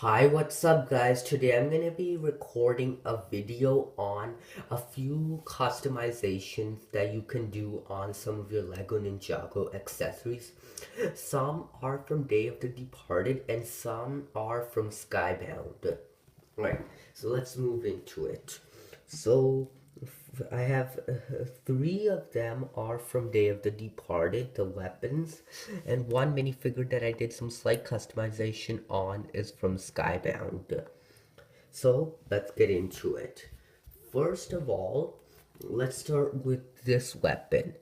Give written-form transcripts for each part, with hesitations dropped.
Hi, what's up guys? Today I'm going to be recording a video on a few customizations that you can do on some of your Lego Ninjago accessories. Some are from Day of the Departed and some are from Skybound. Right, so let's move into it. So I have three of them are from Day of the Departed, the weapons, and one minifigure that I did some slight customization on is from Skybound. So let's get into it. First of all, let's start with this weapon.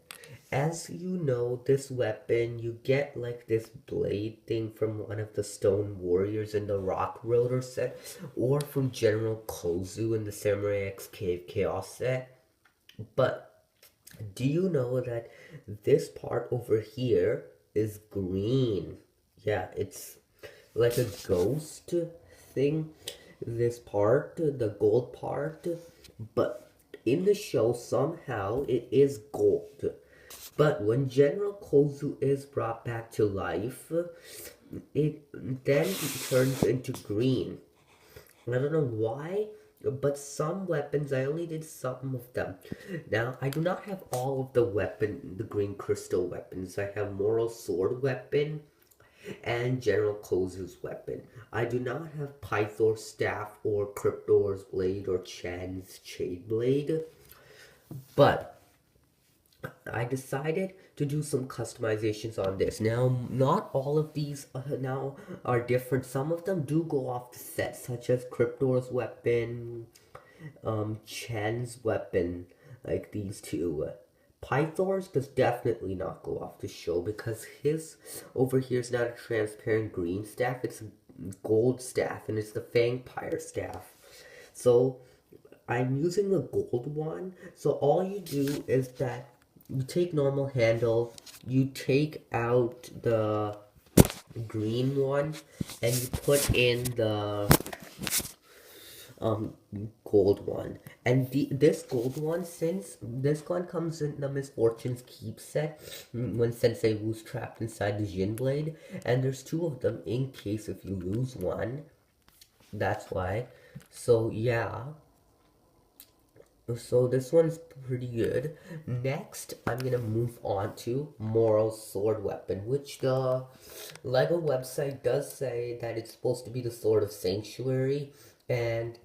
As you know, this weapon, you get like this blade thing from one of the Stone Warriors in the Rock Roader set, or from General Kozu in the Samurai X Cave Chaos set. But do you know that this part over here is green? Yeah, it's like a ghost thing. This part, the gold part, but in the show somehow it is gold. But when General Kozu is brought back to life, it then turns into green. I don't know why, but some weapons, I only did some of them. Now, I do not have all of the green crystal weapons. I have Moral Sword weapon and General Kozu's weapon. I do not have Pythor's staff or Cryptor's blade or Chan's Shade blade, but I decided to do some customizations on this. Now, not all of these now are different. Some of them do go off the set, such as Cryptor's weapon, Chen's weapon, like these two. Pythor's does definitely not go off the show because his over here is not a transparent green staff, it's a gold staff, and it's the Fangpire staff. So I'm using the gold one. So all you do is that you take normal handle, you take out the green one, and you put in the um gold one. And this gold one, since this one comes in the Misfortune's Keep set, when Sensei Wu's trapped inside the Jin Blade, and there's two of them in case if you lose one. That's why. So yeah. So this one's pretty good. Next, I'm gonna move on to Moral Sword Weapon, which the LEGO website does say that it's supposed to be the Sword of Sanctuary, and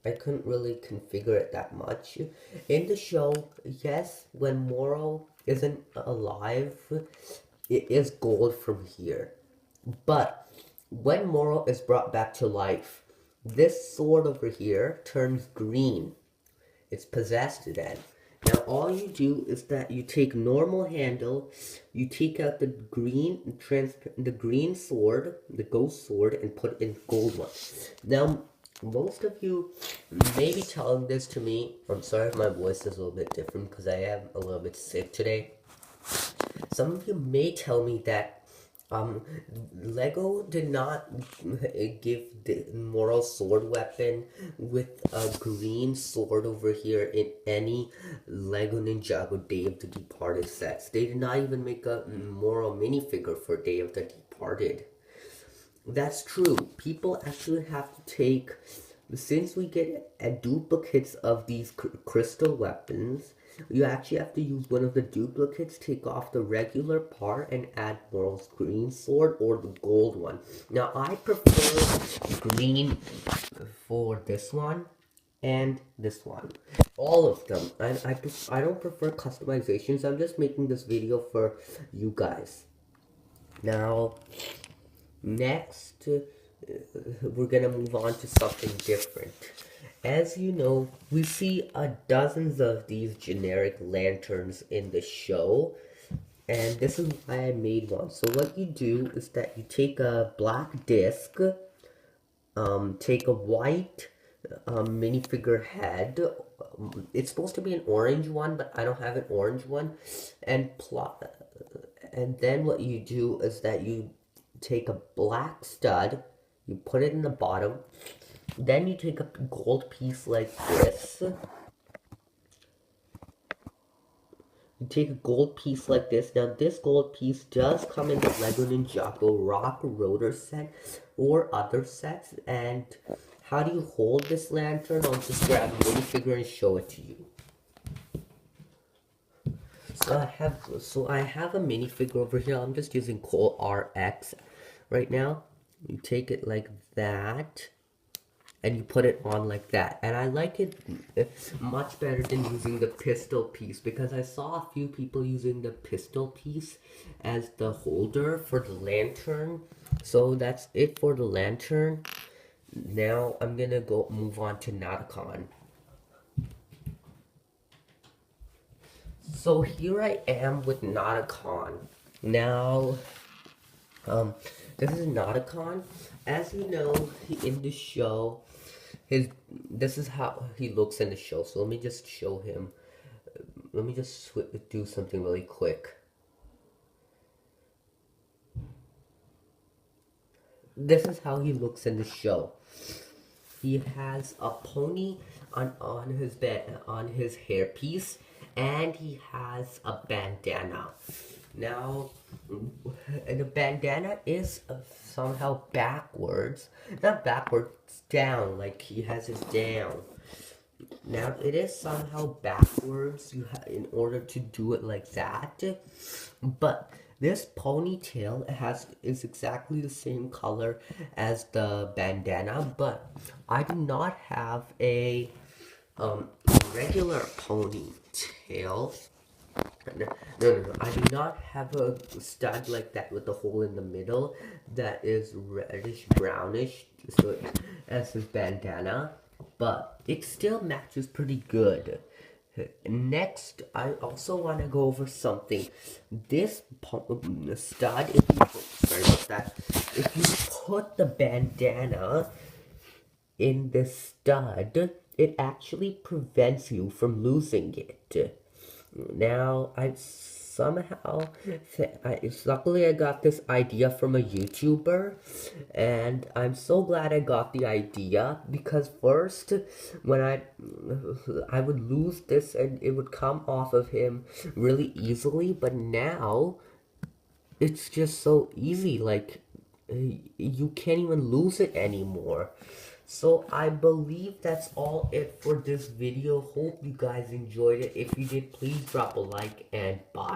I couldn't really configure it that much. In the show, yes, when Moral isn't alive, it is gold from here. But when Moral is brought back to life, this sword over here turns green. It's possessed then. Now all you do is that you take normal handle, you take out the green sword, the ghost sword, and put in gold one. Now most of you may be telling this to me. I'm sorry if my voice is a little bit different because I am a little bit sick today. Some of you may tell me that Lego did not give the Moral Sword weapon with a green sword over here in any Lego Ninjago Day of the Departed sets. They did not even make a Moral minifigure for Day of the Departed. That's true. People actually have to take, since we get duplicates of these crystal weapons, you actually have to use one of the duplicates, take off the regular part, and add Moral's green sword or the gold one. Now, I prefer green for this one and this one. All of them. I don't prefer customizations. I'm just making this video for you guys. Now, next, we're gonna move on to something different. As you know, we see dozens of these generic lanterns in the show, and this is why I made one. So what you do is that you take a black disc, take a white minifigure head. It's supposed to be an orange one, but I don't have an orange one, and plot. And then what you do is that you take a black stud, you put it in the bottom, then you take a gold piece like this. You take a gold piece like this. Now this gold piece does come in the Lego Ninjago Rock Roader set, or other sets. And how do you hold this lantern? I'll just grab a minifigure and show it to you. So I have a minifigure over here. I'm just using Cole RX right now. You take it like that, and you put it on like that. And I like it much better than using the pistol piece, because I saw a few people using the pistol piece as the holder for the lantern. So that's it for the lantern. Now I'm gonna go move on to Nauticon. So here I am with Nauticon. Now, this is Nauticon. As you know, in the show, this is how he looks in the show. So let me just show him. Let me just do something really quick. This is how he looks in the show. He has a pony on his hairpiece, and he has a bandana. Now, the bandana is somehow backwards, not backwards, down, like he has it down. Now, it is somehow backwards in order to do it like that, but this ponytail is exactly the same color as the bandana, but I do not have a regular ponytail. No. I do not have a stud like that with the hole in the middle that is reddish brownish, so as his bandana, but it still matches pretty good. Next, I also want to go over something. This stud, sorry about that. If you put the bandana in the stud, it actually prevents you from losing it. Now, luckily I got this idea from a YouTuber, and I'm so glad I got the idea, because first, when I would lose this and it would come off of him really easily, but now, it's just so easy, like, you can't even lose it anymore. So I believe that's all it for this video. Hope you guys enjoyed it. If you did, please drop a like, and bye.